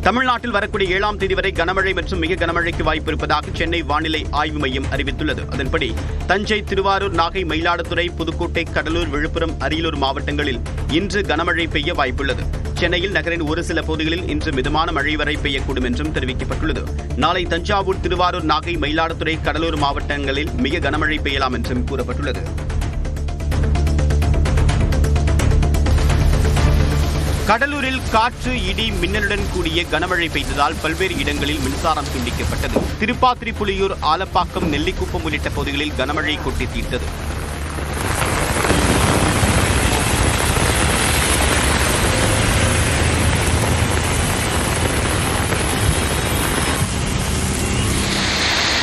தமிழ்நாட்டில் வரக்கூடிய 7ஆம் தேதி வரை கனமழை மற்றும் மிக கனமழைக்கு வாய்ப்பு இருப்பதாக சென்னை வானிலை ஆய்வு மையம் அறிவித்துள்ளது. அதன்படி தஞ்சை, திருவாரூர், நாகை, மயிலாடுதுறை, புதுக்கோட்டை, கடலூர், விழுப்புரம், அரியலூர் மாவட்டங்களில் இன்று கனமழை பெய்ய வாய்ப்புள்ளது. சென்னையில் நகரின் ஒரு சில பகுதிகளில் இன்று மிதமான மழை வரை பெய்யக்கூடும் என்றும் தெரிவிக்கப்பட்டுள்ளது. நாளை தஞ்சாவூர், திருவாரூர், நாகை, மயிலாடுதுறை, கடலூர் மாவட்டங்களில் மிக கனமழை பெய்யலாம் என்றும் கூறப்பட்டுள்ளது. கடலூரில் காற்று, இடி, மின்னலுடன் கூடிய கனமழை பெய்ததால் பல்வேறு இடங்களில் மின்சாரம் துண்டிக்கப்பட்டது. திருப்பாத்திரி, புலியூர், ஆலப்பாக்கம், நெல்லிக்குப்பம் உள்ளிட்ட பகுதிகளில் கனமழை கொட்டி தீர்த்தது.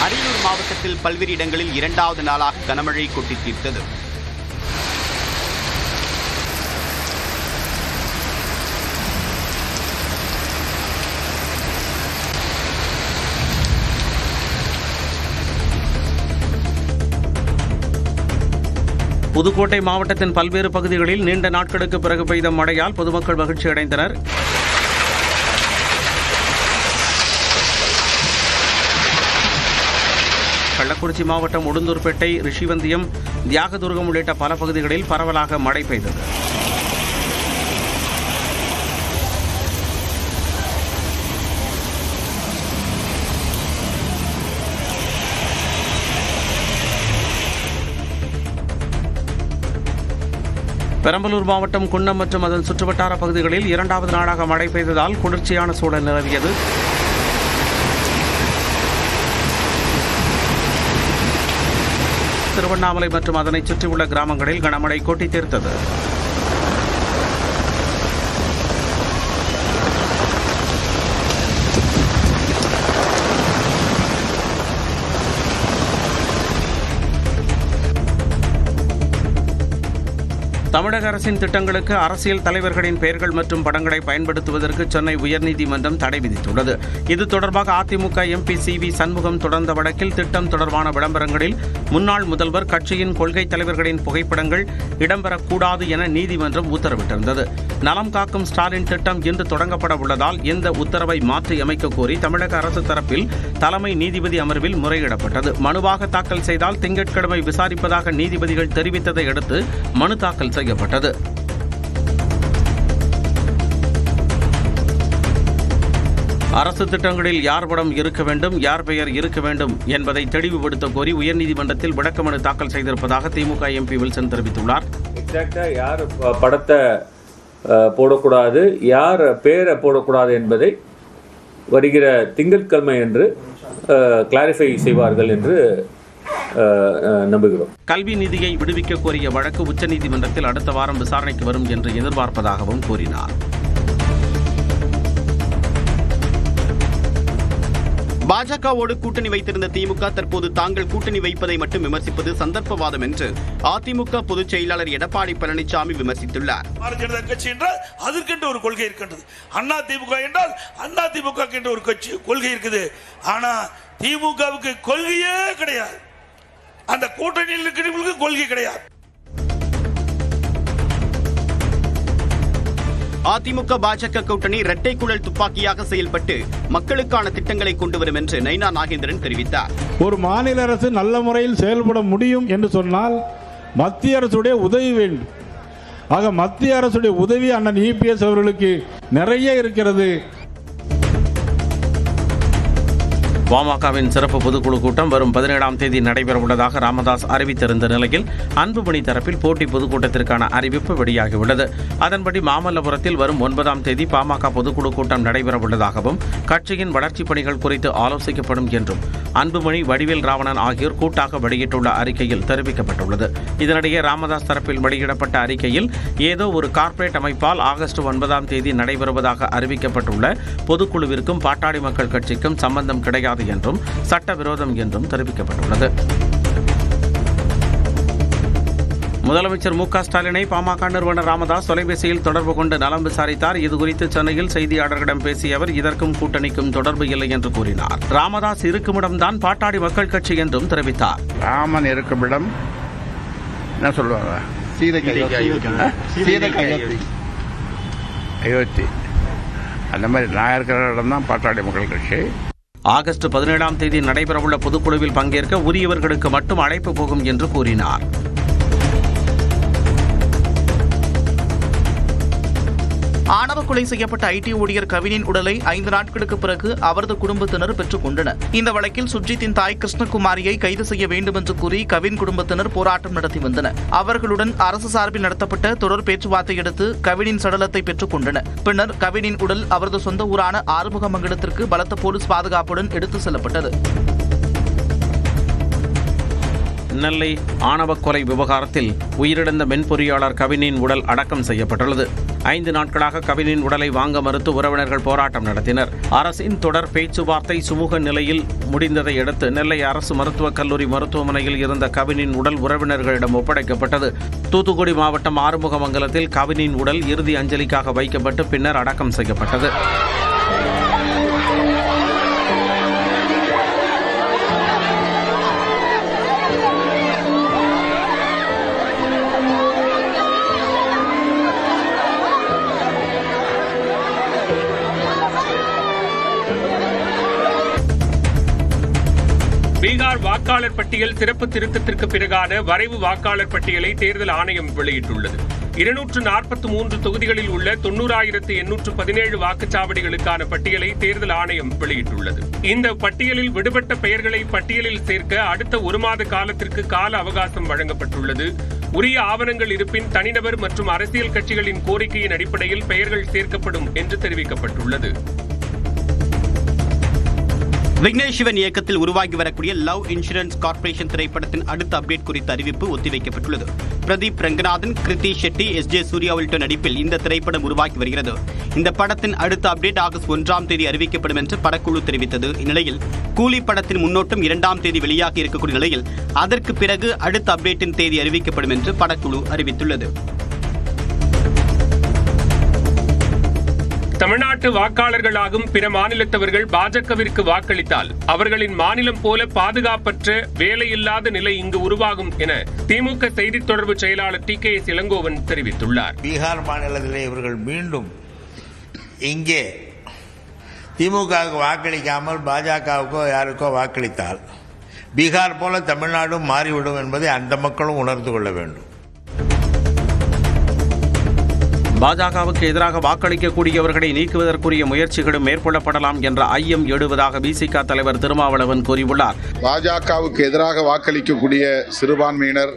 அரியலூர் மாவட்டத்தில் பல்வேறு இடங்களில் 2வது நாளாக கனமழை கொட்டி தீர்த்தது. புதுக்கோட்டை மாவட்டத்தின் பல்வேறு பகுதிகளில் நீண்ட நாட்களுக்கு பிறகு பெய்த மழையால் பொதுமக்கள் மகிழ்ச்சி அடைந்தனர். கள்ளக்குறிச்சி மாவட்டம் உளுந்தூர்பேட்டை, ரிஷிவந்தியம், தியாகதுர்கம் உள்ளிட்ட பல பகுதிகளில் பரவலாக மழை பெய்தது. பெரம்பலூர் மாவட்டம் குன்னம் மற்றும் அதன் சுற்றுவட்டார பகுதிகளில் 2வது நாளாக மழை பெய்ததால் குளிர்ச்சியான சூழல் நிலவியது. திருவண்ணாமலை மற்றும் அதனை சுற்றியுள்ள கிராமங்களில் கனமழை கொட்டி தீர்த்தது. தமிழக அரசின் திட்டங்களுக்கு அரசியல் தலைவர்களின் பெயர்கள் மற்றும் படங்களை பயன்படுத்துவதற்கு சென்னை உயர்நீதிமன்றம் தடை விதித்துள்ளது. இது தொடர்பாக அதிமுக எம்பி CV சண்முகம் தொடர்ந்த வழக்கில் திட்டம் தொடர்பான விளம்பரங்களில் முன்னாள் முதல்வர், கட்சியின் கொள்கை தலைவர்களின் புகைப்படங்கள் இடம்பெறக்கூடாது என நீதிமன்றம் உத்தரவிட்டிருந்தது. நலம் காக்கும் ஸ்டாலின் திட்டம் இன்று தொடங்கப்பட உள்ளதால் இந்த உத்தரவை மாற்றி அமைக்க கோரி தமிழக அரசு தரப்பில் தலைமை நீதிபதி அமர்வில் முறையிடப்பட்டது. மனுவாக தாக்கல் செய்தால் திங்கட்கிழமை விசாரிப்பதாக நீதிபதிகள் தெரிவித்ததை அடுத்து மனு தாக்கல் செய்யப்பட்டது. அரசு திட்டங்களில் யார் படம் இருக்க வேண்டும், யார் பெயர் இருக்க வேண்டும் என்பதை தெளிவுபடுத்த கோரி உயர்நீதிமன்றத்தில் விளக்கமனு தாக்கல் செய்திருப்பதாக திமுக எம்பி வில்சன் தெரிவித்துள்ளார். எக்ஸாக்டா யார் படத்தை போடக்கூடாது, யார் பெயரை போடக்கூடாது என்பதை வருகிற திங்கட்கிழமை என்று கிளாரிஃபை செய்வார்கள் என்று நம்புகிறோம். கல்வி நிதியை விடுவிக்க கோரிய வழக்கு உச்சநீதிமன்றத்தில் அடுத்த வாரம் விசாரணைக்கு வரும் என்று எதிர்பார்ப்பதாகவும் கூறினார். பாஜகவோடு கூட்டணி வைத்திருந்த திமுக தற்போது தாங்கள் கூட்டணி வைப்பதை மட்டும் விமர்சிப்பது சந்தர்ப்பவாதம் என்று அதிமுக பொதுச் செயலாளர் எடப்பாடி பழனிசாமி விமர்சித்துள்ளார். பாரதிய ஜனதா கட்சி என்றால் அதற்கென்று ஒரு கொள்கை இருக்கின்றது. அண்ணா திமுக என்றால் அண்ணா திமுக என்று ஒரு கட்சி கொள்கை இருக்குது. ஆனா திமுகவுக்கு கொள்கையே கிடையாது. அந்த கூட்டணியில் இருக்கிறவங்களுக்கு கொள்கை கிடையாது. அதிமுக பாஜக கூட்டணி இரட்டை குழல் துப்பாக்கியாக செயல்பட்டு மக்களுக்கான திட்டங்களை கொண்டு வரும் என்று நைனா நாகேந்திரன் தெரிவித்தார். ஒரு மாநில அரசு நல்ல முறையில் செயல்பட முடியும் என்று சொன்னால் மத்திய அரசுடைய உதவி வேண்டும். ஆக மத்திய அரசுடைய உதவி அண்ணன் EPS அவர்களுக்கு நிறைய இருக்கிறது. பாமகவின் சிறப்பு பொதுக்குழு கூட்டம் வரும் 17ஆம் தேதி நடைபெறவுள்ளதாக ராமதாஸ் அறிவித்திருந்த நிலையில் அன்புமணி தரப்பில் போட்டி பொதுக்கூட்டத்திற்கான அறிவிப்பு வெளியாகியுள்ளது. அதன்படி மாமல்லபுரத்தில் வரும் 9ஆம் தேதி பாமக பொதுக்குழு கூட்டம் நடைபெறவுள்ளதாகவும் கட்சியின் வளர்ச்சிப் பணிகள் குறித்து ஆலோசிக்கப்படும் என்றும் அன்புமணி, வடிவேல் ராவணன் ஆகியோர் கூட்டாக வெளியிட்டுள்ள அறிக்கையில் தெரிவிக்கப்பட்டுள்ளது. இதனிடையே ராமதாஸ் தரப்பில் வெளியிடப்பட்ட அறிக்கையில் ஏதோ ஒரு கார்ப்பரேட் அமைப்பால் ஆகஸ்ட் 9ஆம் தேதி நடைபெறுவதாக அறிவிக்கப்பட்டுள்ள பொதுக்குழுவிற்கும் பாட்டாளி மக்கள் கட்சிக்கும் சம்பந்தம் கிடையாது என்றும் சட்டவிரோதம் என்றும் தெரிவிக்கப்பட்டுள்ளது. முதலமைச்சர் மு.க. ஸ்டாலினை பாமக நிறுவனர் ராமதாஸ் தொலைபேசியில் தொடர்பு கொண்டு நலம் விசாரித்தார். இதுகுறித்து சென்னையில் செய்தியாளர்களிடம் பேசிய அவர் இதற்கும் கூட்டணிக்கும் தொடர்பு இல்லை என்று கூறினார். ராமதாஸ் இருக்குமிடம்தான் பாட்டாளி மக்கள் கட்சி என்றும் தெரிவித்தார். ராமன் இருக்குமிடம் என்ன சொல்லுவாங்க, அயோத்தி. அந்த மாதிரி நான் இருக்கிற இடம் தான் பாட்டாளி மக்கள் கட்சி. ஆகஸ்ட் 17ஆம் தேதி நடைபெறவுள்ள பொதுக்குழுவில் பங்கேற்க உரியவர்களுக்கு மட்டும் அழைப்பு போகும் என்று கூறினார். ஆணவ கொலை செய்யப்பட்ட ஐடி ஊழியர் கவினின் உடலை 5 நாட்களுக்கு பிறகு அவரது குடும்பத்தினர் பெற்றுக் கொண்டனர். இந்த வழக்கில் சுர்ஜித்தின் தாய் கிருஷ்ணகுமாரியை கைது செய்ய வேண்டும் என்று கூறி கவின் குடும்பத்தினர் போராட்டம் நடத்தி வந்தனர். அவர்களுடன் அரசு சார்பில் நடத்தப்பட்ட தொடர் பேச்சுவார்த்தை அடுத்து கவினின் சடலத்தை பெற்றுக் கொண்டனர். பின்னர் கவினின் உடல் அவரது சொந்த ஊரான ஆறுமுகமங்கலத்திற்கு பலத்த போலீஸ் பாதுகாப்புடன் எடுத்துச் செல்லப்பட்டது. நெல்லை ஆணவ கொலை விவகாரத்தில் உயிரிழந்த மென்பொறியாளர் கவினின் உடல் அடக்கம் செய்யப்பட்டுள்ளது. 5 நாட்களாக கவினின் உடலை வாங்க மறுத்து உறவினர்கள் போராட்டம் நடத்தினர். அரசின் தொடர் பேச்சுவார்த்தை சுமூக நிலையில் முடிந்ததை அடுத்து நெல்லை அரசு மருத்துவக் கல்லூரி மருத்துவமனையில் இருந்த கவினின் உடல் உறவினர்களிடம் ஒப்படைக்கப்பட்டது. தூத்துக்குடி மாவட்டம் ஆறுமுகமங்கலத்தில் கவினின் உடல் இறுதி அஞ்சலிக்காக வைக்கப்பட்டு பின்னர் அடக்கம் செய்யப்பட்டது. பீகார் வாக்காளர் பட்டியல் சிறப்பு திருத்தத்திற்கு பிறகான வரைவு வாக்காளர் பட்டியலை தேர்தல் ஆணையம் வெளியிட்டுள்ளது. 243 தொகுதிகளில் உள்ள 90,817 வாக்குச்சாவடிகளுக்கான பட்டியலை தேர்தல் ஆணையம் வெளியிட்டுள்ளது. இந்த பட்டியலில் விடுபட்ட பெயர்களை பட்டியலில் சேர்க்க அடுத்த 1 மாத காலத்திற்கு கால அவகாசம் வழங்கப்பட்டுள்ளது. உரிய ஆவணங்கள் இருப்பின் தனிநபர் மற்றும் அரசியல் கட்சிகளின் கோரிக்கையின் அடிப்படையில் பெயர்கள் சேர்க்கப்படும் என்று தெரிவிக்கப்பட்டுள்ளது. விக்னேஷ் சிவன் இயக்கத்தில் உருவாகி வரக்கூடிய லவ் இன்சூரன்ஸ் கார்ப்பரேஷன் திரைப்படத்தின் அடுத்த அப்டேட் குறித்த அறிவிப்பு ஒத்திவைக்கப்பட்டுள்ளது. பிரதீப் ரங்கநாதன், கிருத்தி ஷெட்டி, SJ சூர்யா உள்ளிட்ட நடிப்பில் இந்த திரைப்படம் உருவாகி வருகிறது. இந்த படத்தின் அடுத்த அப்டேட் ஆகஸ்ட் 1ஆம் தேதி அறிவிக்கப்படும் என்று படக்குழு தெரிவித்தது. இந்நிலையில் கூலி படத்தின் முன்னோட்டம் 2ஆம் தேதி வெளியாகி இருக்கக்கூடிய நிலையில் அதற்கு பிறகு அடுத்த அப்டேட்டின் தேதி அறிவிக்கப்படும் என்று படக்குழு அறிவித்துள்ளது. தமிழ்நாட்டு வாக்காளர்களாகும் பிற மாநிலத்தவர்கள் பாஜகவிற்கு வாக்களித்தால் அவர்களின் மாநிலம் போல பாதுகாப்பற்ற வேலையில்லாத நிலை இங்கு உருவாகும் என திமுக செய்தித் தொடர்பு செயலாளர் TKS இளங்கோவன் தெரிவித்துள்ளார். பீகார் மாநிலத்திலே இவர்கள் மீண்டும் இங்கே திமுகவுக்கு வாக்களிக்காமல் பாஜகவுக்கோ யாருக்கோ வாக்களித்தால் பீகார் போல தமிழ்நாடும் மாறிவிடும் என்பதை அந்த மக்களும் உணர்ந்து கொள்ள வேண்டும். பாஜகவுக்கு எதிராக வாக்களிக்கக்கூடியவர்களை நீக்குவதற்குரிய முயற்சிகளும் மேற்கொள்ளப்படலாம் என்ற ஐயம் எழுவதாக BCK தலைவர் திருமாவளவன் கூறியுள்ளார். பாஜகவுக்கு எதிராக வாக்களிக்கக்கூடிய சிறுபான்மையினர்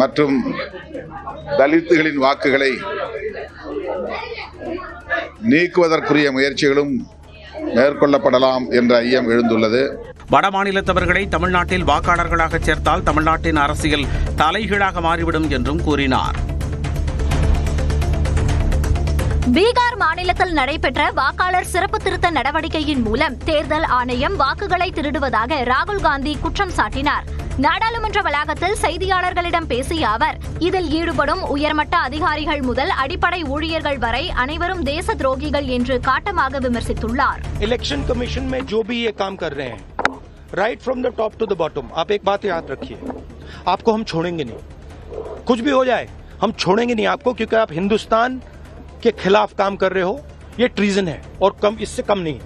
மற்றும் தலித்துகளின் வாக்குகளை நீக்குவதற்குரிய முயற்சிகளும் மேற்கொள்ளப்படலாம் என்ற ஐயம் எழுந்துள்ளது. வட மாநிலத்தவர்களை தமிழ்நாட்டில் வாக்காளர்களாக சேர்த்தால் தமிழ்நாட்டின் அரசியல் தலைகீழாக மாறிவிடும் என்றும் கூறினார். பீகார் மாநிலத்தில் நடைபெற்ற வாக்காளர் சிறப்பு திருத்த நடவடிக்கையின் மூலம் தேர்தல் ஆணையம் வாக்குகளை திருடுவதாக ராகுல் காந்தி குற்றம் சாட்டினார். நாடாளுமன்ற வளாகத்தில் செய்தியாளர்களிடம் பேசிய அவர் இதில் ஈடுபடும் உயர்மட்ட அதிகாரிகள் முதல் அடிப்படை ஊழியர்கள் வரை அனைவரும் தேச துரோகிகள் என்று காட்டமாக விமர்சித்துள்ளார். इलेक्शन कमीशन में जो भी ये काम कर रहे हैं, right from the top to the bottom, आप एक बात याद रखिए, आपको हम छोड़ेंगे नहीं. कुछ भी हो जाए हम छोड़ेंगे नहीं आपको, क्योंकि आप हिंदुस्तान के खिलाफ काम कर रहे हो. ये ट्रीजन है और कम इससे कम नहीं.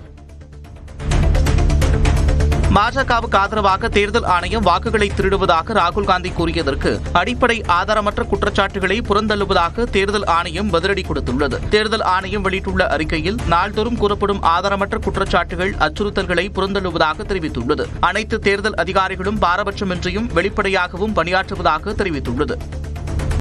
பாஜகவுக்கு ஆதரவாக தேர்தல் ஆணையம் வாக்குகளை திருடுவதாக ராகுல் காந்தி கூறியதற்கு அடிப்படை ஆதாரமற்ற குற்றச்சாட்டுகளை புறந்தள்ளுவதாக தேர்தல் ஆணையம் பதிலடி கொடுத்துள்ளது. தேர்தல் ஆணையம் வெளியிட்டுள்ள அறிக்கையில் நாள்தோறும் கூறப்படும் ஆதாரமற்ற குற்றச்சாட்டுகள் அச்சுறுத்தல்களை புறந்தள்ளுவதாக தெரிவித்துள்ளது. அனைத்து தேர்தல் அதிகாரிகளும் பாரபட்சமின்றியும் வெளிப்படையாகவும் பணியாற்றுவதாக தெரிவித்துள்ளது.